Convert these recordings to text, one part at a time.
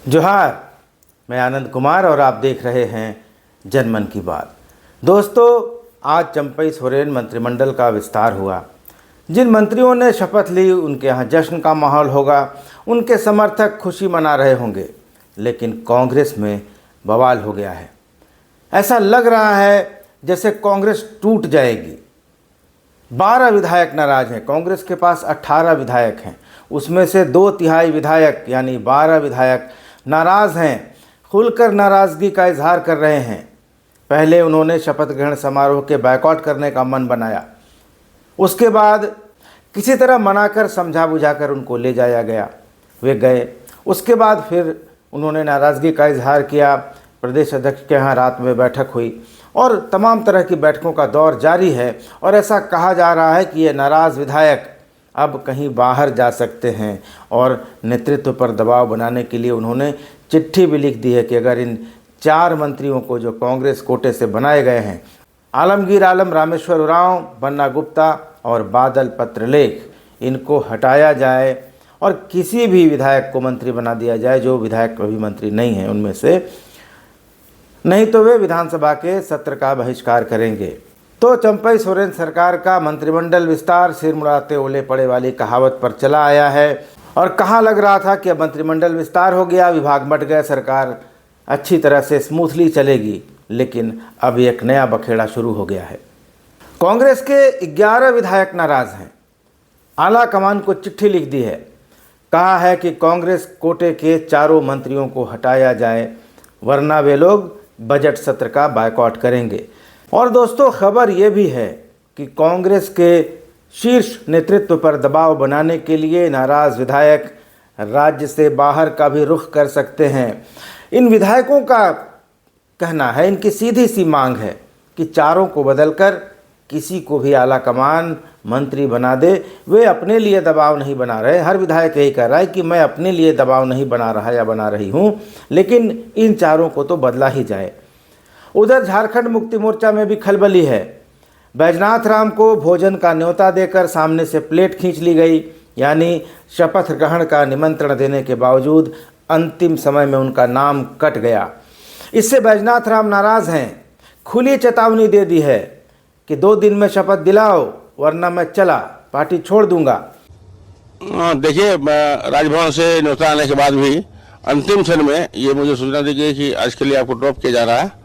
जोहार, मैं आनंद कुमार और आप देख रहे हैं जनमन की बात। दोस्तों, आज चंपई सोरेन मंत्रिमंडल का विस्तार हुआ। जिन मंत्रियों ने शपथ ली उनके यहाँ जश्न का माहौल होगा, उनके समर्थक खुशी मना रहे होंगे, लेकिन कांग्रेस में बवाल हो गया है। ऐसा लग रहा है जैसे कांग्रेस टूट जाएगी। 12 विधायक नाराज हैं। कांग्रेस के पास 18 विधायक हैं, उसमें से 2/3 विधायक यानी 12 विधायक नाराज़ हैं, खुलकर नाराज़गी का इजहार कर रहे हैं। पहले उन्होंने शपथ ग्रहण समारोह के बायकॉट करने का मन बनाया, उसके बाद किसी तरह मनाकर समझा बुझाकर उनको ले जाया गया। वे गए, उसके बाद फिर उन्होंने नाराज़गी का इजहार किया। प्रदेश अध्यक्ष के यहाँ रात में बैठक हुई और तमाम तरह की बैठकों का दौर जारी है और ऐसा कहा जा रहा है कि ये नाराज़ विधायक अब कहीं बाहर जा सकते हैं और नेतृत्व पर दबाव बनाने के लिए उन्होंने चिट्ठी भी लिख दी है कि अगर इन 4 मंत्रियों को जो कांग्रेस कोटे से बनाए गए हैं, आलमगीर आलम, रामेश्वर उरांव, बन्ना गुप्ता और बादल पत्रलेख, इनको हटाया जाए और किसी भी विधायक को मंत्री बना दिया जाए जो विधायक अभी मंत्री नहीं हैं उनमें से, नहीं तो वे विधानसभा के सत्र का बहिष्कार करेंगे। तो चंपई सोरेन सरकार का मंत्रिमंडल विस्तार सिर मुड़ाते ओले पड़े वाली कहावत पर चला आया है और कहाँ लग रहा था कि अब मंत्रिमंडल विस्तार हो गया, विभाग बंट गए, सरकार अच्छी तरह से स्मूथली चलेगी, लेकिन अब एक नया बखेड़ा शुरू हो गया है। कांग्रेस के 11 विधायक नाराज़ हैं। आला कमान को चिट्ठी लिख दी है, कहा है कि कांग्रेस कोटे के 4 मंत्रियों को हटाया जाए, वरना वे लोग बजट सत्र का बायकॉट करेंगे। और दोस्तों, खबर ये भी है कि कांग्रेस के शीर्ष नेतृत्व पर दबाव बनाने के लिए नाराज़ विधायक राज्य से बाहर का भी रुख कर सकते हैं। इन विधायकों का कहना है, इनकी सीधी सी मांग है कि 4 को बदलकर किसी को भी आला कमान मंत्री बना दे। वे अपने लिए दबाव नहीं बना रहे, हर विधायक यही कह रहा है कि मैं अपने लिए दबाव नहीं बना रहा या बना रही हूँ, लेकिन इन 4 को तो बदला ही जाए। उधर झारखंड मुक्ति मोर्चा में भी खलबली है। बैजनाथ राम को भोजन का न्योता देकर सामने से प्लेट खींच ली गई, यानी शपथ ग्रहण का निमंत्रण देने के बावजूद अंतिम समय में उनका नाम कट गया। इससे बैजनाथ राम नाराज़ हैं, खुली चेतावनी दे दी है कि 2 दिन में शपथ दिलाओ वरना मैं चला पार्टी छोड़ दूंगा। देखिए, राजभवन से न्योता आने के बाद भी अंतिम क्षण में ये मुझे सूचना दी गई कि आज के लिए आपको ड्रॉप किया जा रहा है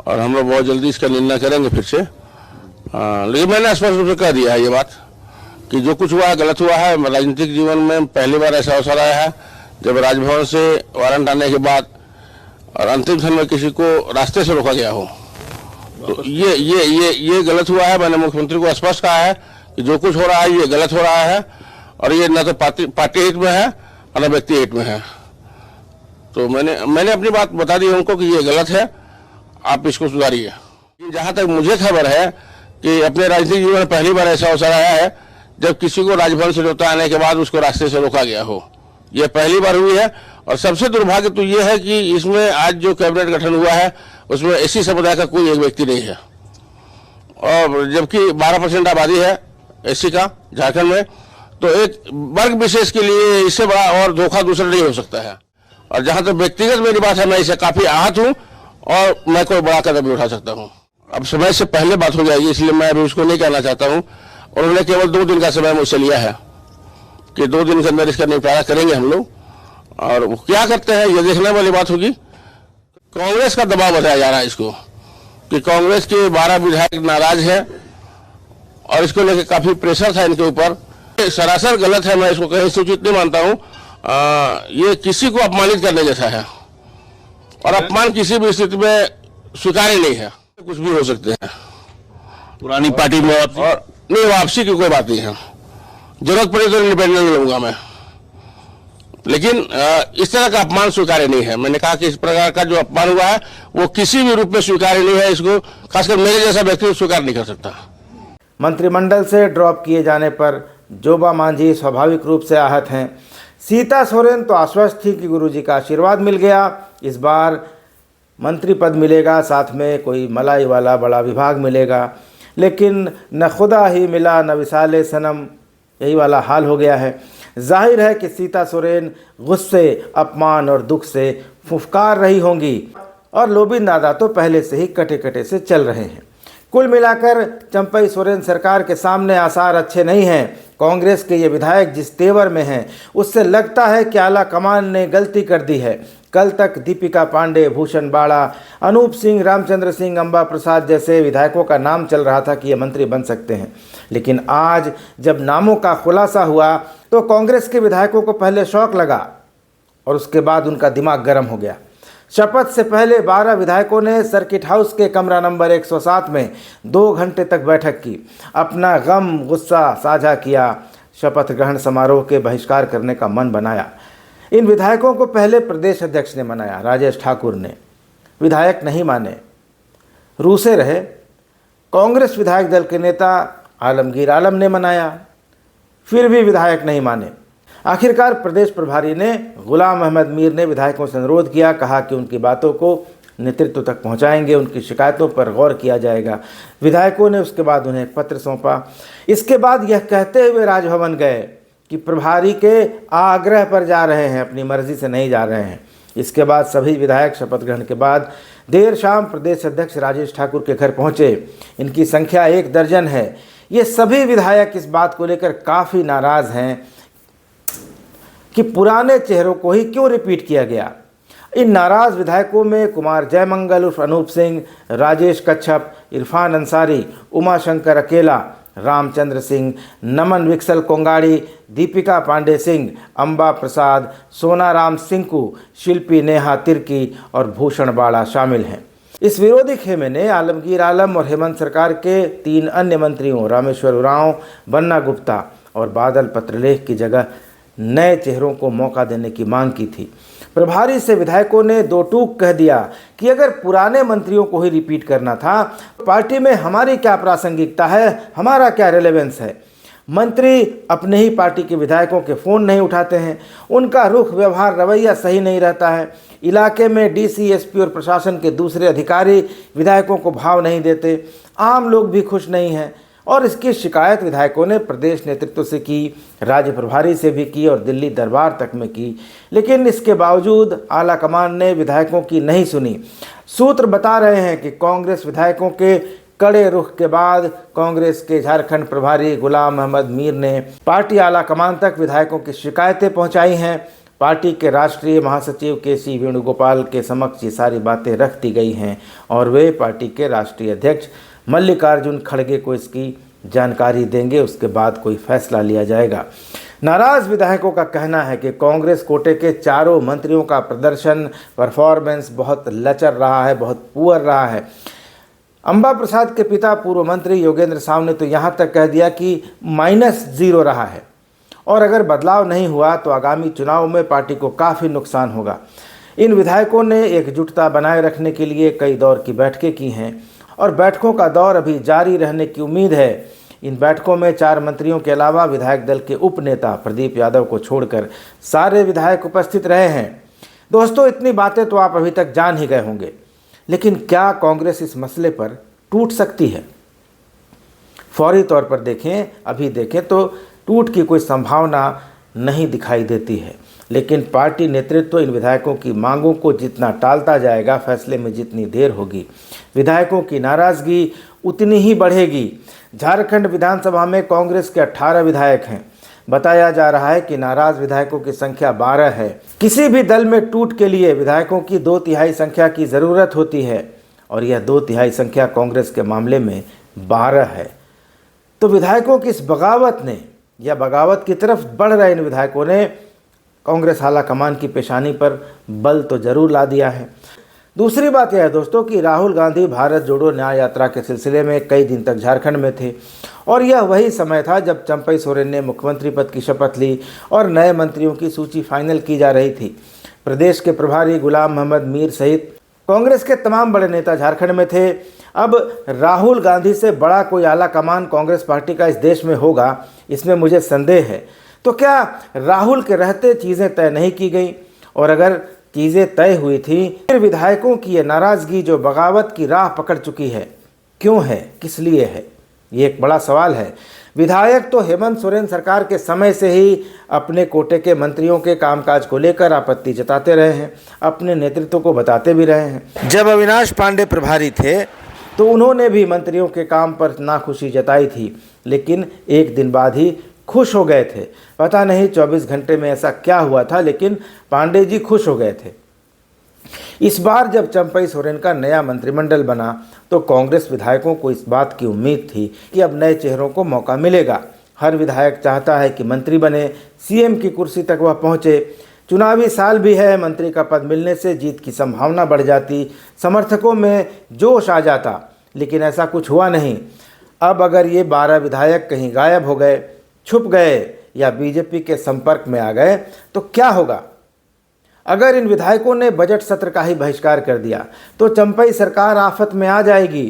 और हम लोग बहुत जल्दी इसका निर्णय करेंगे फिर से। लेकिन मैंने स्पष्ट रूप से कह दिया है ये बात कि जो कुछ हुआ है गलत हुआ है। राजनीतिक जीवन में पहली बार ऐसा अवसर आया है जब राजभवन से वारंट आने के बाद और अंतिम क्षण में किसी को रास्ते से रोका गया हो, तो ये गलत हुआ है। मैंने मुख्यमंत्री को स्पष्ट कहा है कि जो कुछ हो रहा है ये गलत हो रहा है और ये न तो पार्टी हित में है और न व्यक्ति हित में है। तो मैंने अपनी बात बता दी उनको कि ये गलत है, आप इसको सुधारिए। जहां तक मुझे खबर है कि अपने राजनीतिक जीवन में पहली बार ऐसा अवसर आया है जब किसी को राजभवन से न्योता आने के बाद उसको रास्ते से रोका गया हो, यह पहली बार हुई है। और सबसे दुर्भाग्य तो ये है कि इसमें आज जो कैबिनेट गठन हुआ है उसमें एससी समुदाय का कोई एक व्यक्ति नहीं है, और जबकि 12% आबादी है एससी का झारखंड में, तो एक वर्ग विशेष के लिए इससे बड़ा और धोखा दूसरा नहीं हो सकता है। और जहां तक व्यक्तिगत मेरी बात है, मैं इससे काफी आहत हूं और मैं कोई बड़ा कदम भी उठा सकता हूं। अब समय से पहले बात हो जाएगी, इसलिए मैं अभी उसको नहीं कहना चाहता हूं। उन्होंने केवल 2 दिन का समय मुझसे लिया है कि 2 दिन के अंदर इसका निपटारा करेंगे हम लोग, और वो क्या करते हैं ये देखने वाली बात होगी। कांग्रेस का दबाव बताया जा रहा है इसको कि कांग्रेस के 12 विधायक नाराज है और इसको लेकर काफी प्रेशर था इनके ऊपर। सरासर गलत है, मैं इसको कहीं सूचित नहीं मानता हूँ। ये किसी को अपमानित करने जैसा है और अपमान किसी भी स्थिति में स्वीकार्य नहीं है। कुछ भी हो सकते हैं, पुरानी पार्टी में और नहीं, वापसी की कोई बात नहीं है। जरूरत पड़े तो इंडिपेंडेंट लूंगा मैं, लेकिन इस तरह का अपमान स्वीकार्य नहीं है। मैंने कहा कि इस प्रकार का जो अपमान हुआ है वो किसी भी रूप में स्वीकार्य नहीं है। इसको खासकर मेरे जैसा व्यक्ति स्वीकार नहीं कर सकता। मंत्रिमंडल से ड्रॉप किए जाने पर जोबा मांझी स्वाभाविक रूप से आहत हैं। सीता सोरेन तो आश्वस्त थी कि गुरुजी का आशीर्वाद मिल गया, इस बार मंत्री पद मिलेगा, साथ में कोई मलाई वाला बड़ा विभाग मिलेगा, लेकिन न खुदा ही मिला न विसाले सनम, यही वाला हाल हो गया है। जाहिर है कि सीता सोरेन गुस्से, अपमान और दुख से फुफकार रही होंगी और लोबिन दादा तो पहले से ही कटे कटे से चल रहे हैं। कुल मिलाकर चंपई सोरेन सरकार के सामने आसार अच्छे नहीं हैं। कांग्रेस के ये विधायक जिस तेवर में हैं उससे लगता है कि आला कमान ने गलती कर दी है। कल तक दीपिका पांडे, भूषण बाड़ा, अनूप सिंह, रामचंद्र सिंह, अंबा प्रसाद जैसे विधायकों का नाम चल रहा था कि ये मंत्री बन सकते हैं, लेकिन आज जब नामों का खुलासा हुआ तो कांग्रेस के विधायकों को पहले शौक लगा और उसके बाद उनका दिमाग गर्म हो गया। शपथ से पहले 12 विधायकों ने सर्किट हाउस के कमरा नंबर 107 में 2 घंटे तक बैठक की, अपना गम गुस्सा साझा किया, शपथ ग्रहण समारोह के बहिष्कार करने का मन बनाया। इन विधायकों को पहले प्रदेश अध्यक्ष ने मनाया, राजेश ठाकुर ने। विधायक नहीं माने, रूसे रहे। कांग्रेस विधायक दल के नेता आलमगीर आलम ने मनाया, फिर भी विधायक नहीं माने। आखिरकार प्रदेश प्रभारी ने गुलाम अहमद मीर ने विधायकों से अनुरोध किया, कहा कि उनकी बातों को नेतृत्व तक पहुंचाएंगे, उनकी शिकायतों पर गौर किया जाएगा। विधायकों ने उसके बाद उन्हें एक पत्र सौंपा। इसके बाद यह कहते हुए राजभवन गए कि प्रभारी के आग्रह पर जा रहे हैं, अपनी मर्जी से नहीं जा रहे हैं। इसके बाद सभी विधायक शपथ ग्रहण के बाद देर शाम प्रदेश अध्यक्ष राजेश ठाकुर के घर पहुंचे। इनकी संख्या 1 दर्जन है। ये सभी विधायक इस बात को लेकर काफ़ी नाराज़ हैं कि पुराने चेहरों को ही क्यों रिपीट किया गया। इन नाराज़ विधायकों में कुमार जयमंगल उर्फ अनूप सिंह, राजेश कच्छप, इरफान अंसारी, उमाशंकर अकेला, रामचंद्र सिंह, नमन विक्सल कोंगाड़ी, दीपिका पांडे सिंह, अंबा प्रसाद, सोनाराम सिंकू, शिल्पी नेहा तिर्की और भूषण बाड़ा शामिल हैं। इस विरोधी खेमे ने आलमगीर आलम और हेमंत सरकार के 3 अन्य मंत्रियों रामेश्वर उरांव, बन्ना गुप्ता और बादल पत्रलेख की जगह नए चेहरों को मौका देने की मांग की थी। प्रभारी से विधायकों ने 2 टूक कह दिया कि अगर पुराने मंत्रियों को ही रिपीट करना था, पार्टी में हमारी क्या प्रासंगिकता है, हमारा क्या रेलेवेंस है। मंत्री अपने ही पार्टी के विधायकों के फ़ोन नहीं उठाते हैं, उनका रुख व्यवहार रवैया सही नहीं रहता है। इलाके में डीसी, एसपी और प्रशासन के दूसरे अधिकारी विधायकों को भाव नहीं देते, आम लोग भी खुश नहीं हैं और इसकी शिकायत विधायकों ने प्रदेश नेतृत्व से की, राज्य प्रभारी से भी की और दिल्ली दरबार तक में की। लेकिन इसके बावजूद आला कमान ने विधायकों की नहीं सुनी। सूत्र बता रहे हैं कि कांग्रेस विधायकों के कड़े रुख के बाद कांग्रेस के झारखंड प्रभारी गुलाम अहमद मीर ने पार्टी आला कमान तक विधायकों की शिकायतें पहुंचाई हैं। पार्टी के राष्ट्रीय महासचिव केसी वेणुगोपाल के समक्ष ये सारी बातें रख दी गई हैं और वे पार्टी के राष्ट्रीय अध्यक्ष मल्लिकार्जुन खड़गे को इसकी जानकारी देंगे। उसके बाद कोई फैसला लिया जाएगा। नाराज विधायकों का कहना है कि कांग्रेस कोटे के चारों मंत्रियों का प्रदर्शन, परफॉर्मेंस बहुत लचर रहा है, बहुत पुअर रहा है। अंबा प्रसाद के पिता पूर्व मंत्री योगेंद्र साव ने तो यहाँ तक कह दिया कि -0 रहा है और अगर बदलाव नहीं हुआ तो आगामी चुनाव में पार्टी को काफ़ी नुकसान होगा। इन विधायकों ने एकजुटता बनाए रखने के लिए कई दौर की बैठकें की हैं और बैठकों का दौर अभी जारी रहने की उम्मीद है। इन बैठकों में 4 मंत्रियों के अलावा विधायक दल के उपनेता प्रदीप यादव को छोड़कर सारे विधायक उपस्थित रहे हैं। दोस्तों, इतनी बातें तो आप अभी तक जान ही गए होंगे, लेकिन क्या कांग्रेस इस मसले पर टूट सकती है? फौरी तौर पर अभी देखें तो टूट की कोई संभावना नहीं दिखाई देती है, लेकिन पार्टी नेतृत्व इन विधायकों की मांगों को जितना टालता जाएगा, फैसले में जितनी देर होगी, विधायकों की नाराज़गी उतनी ही बढ़ेगी। झारखंड विधानसभा में कांग्रेस के 18 विधायक हैं। बताया जा रहा है कि नाराज विधायकों की संख्या 12 है। किसी भी दल में टूट के लिए विधायकों की 2/3 संख्या की ज़रूरत होती है और यह 2/3 संख्या कांग्रेस के मामले में 12 है। तो विधायकों की इस बगावत ने या बगावत की तरफ बढ़ रहे इन विधायकों ने कांग्रेस आला कमान की पेशानी पर बल तो जरूर ला दिया है। दूसरी बात यह है दोस्तों कि राहुल गांधी भारत जोड़ो न्याय यात्रा के सिलसिले में कई दिन तक झारखंड में थे और यह वही समय था जब चंपई सोरेन ने मुख्यमंत्री पद की शपथ ली और नए मंत्रियों की सूची फाइनल की जा रही थी। प्रदेश के प्रभारी गुलाम अहमद मीर सहित कांग्रेस के तमाम बड़े नेता झारखंड में थे। अब राहुल गांधी से बड़ा कोई आला कमान कांग्रेस पार्टी का इस देश में होगा, इसमें मुझे संदेह है। तो क्या राहुल के रहते चीज़ें तय नहीं की गई? और अगर चीज़ें तय हुई थी, फिर विधायकों की ये नाराज़गी जो बगावत की राह पकड़ चुकी है, क्यों है, किस लिए है? ये एक बड़ा सवाल है। विधायक तो हेमंत सोरेन सरकार के समय से ही अपने कोटे के मंत्रियों के कामकाज को लेकर आपत्ति जताते रहे हैं, अपने नेतृत्व को बताते भी रहे हैं। जब अविनाश पांडे प्रभारी थे तो उन्होंने भी मंत्रियों के काम पर नाखुशी जताई थी, लेकिन एक दिन बाद ही खुश हो गए थे। पता नहीं 24 घंटे में ऐसा क्या हुआ था, लेकिन पांडे जी खुश हो गए थे। इस बार जब चंपई सोरेन का नया मंत्रिमंडल बना तो कांग्रेस विधायकों को इस बात की उम्मीद थी कि अब नए चेहरों को मौका मिलेगा। हर विधायक चाहता है कि मंत्री बने, सीएम की कुर्सी तक वह पहुंचे। चुनावी साल भी है, मंत्री का पद मिलने से जीत की संभावना बढ़ जाती, समर्थकों में जोश आ जाता, लेकिन ऐसा कुछ हुआ नहीं। अब अगर ये 12 विधायक कहीं गायब हो गए, छुप गए या बीजेपी के संपर्क में आ गए तो क्या होगा? अगर इन विधायकों ने बजट सत्र का ही बहिष्कार कर दिया तो चंपई सरकार आफत में आ जाएगी।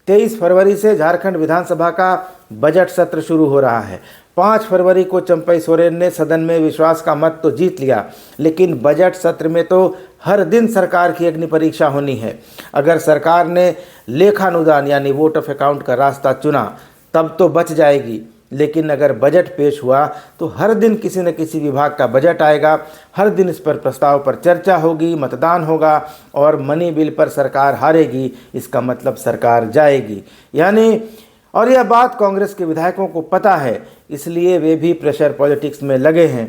23 फरवरी से झारखंड विधानसभा का बजट सत्र शुरू हो रहा है। 5 फरवरी को चंपई सोरेन ने सदन में विश्वास का मत तो जीत लिया, लेकिन बजट सत्र में तो हर दिन सरकार की अग्नि परीक्षा होनी है। अगर सरकार ने लेखानुदान यानी वोट ऑफ अकाउंट का रास्ता चुना तब तो बच जाएगी, लेकिन अगर बजट पेश हुआ तो हर दिन किसी न किसी विभाग का बजट आएगा, हर दिन इस पर प्रस्ताव पर चर्चा होगी, मतदान होगा और मनी बिल पर सरकार हारेगी। इसका मतलब सरकार जाएगी और यह बात कांग्रेस के विधायकों को पता है, इसलिए वे भी प्रेशर पॉलिटिक्स में लगे हैं।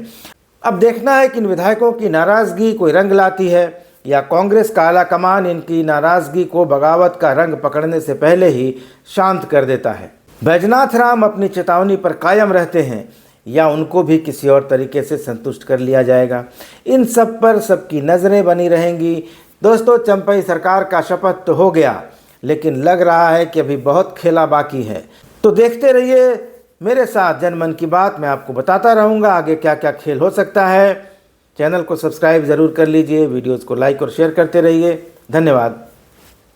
अब देखना है कि इन विधायकों की नाराज़गी कोई रंग लाती है या कांग्रेस का आला कमान इनकी नाराज़गी को बगावत का रंग पकड़ने से पहले ही शांत कर देता है। बैजनाथ राम अपनी चेतावनी पर कायम रहते हैं या उनको भी किसी और तरीके से संतुष्ट कर लिया जाएगा, इन सब पर सबकी नज़रें बनी रहेंगी। दोस्तों, चंपई सरकार का शपथ तो हो गया, लेकिन लग रहा है कि अभी बहुत खेला बाकी है। तो देखते रहिए मेरे साथ जनमन की बात, मैं आपको बताता रहूँगा आगे क्या क्या खेल हो सकता है। चैनल को सब्सक्राइब ज़रूर कर लीजिए, वीडियोज़ को लाइक और शेयर करते रहिए। धन्यवाद,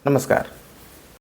नमस्कार।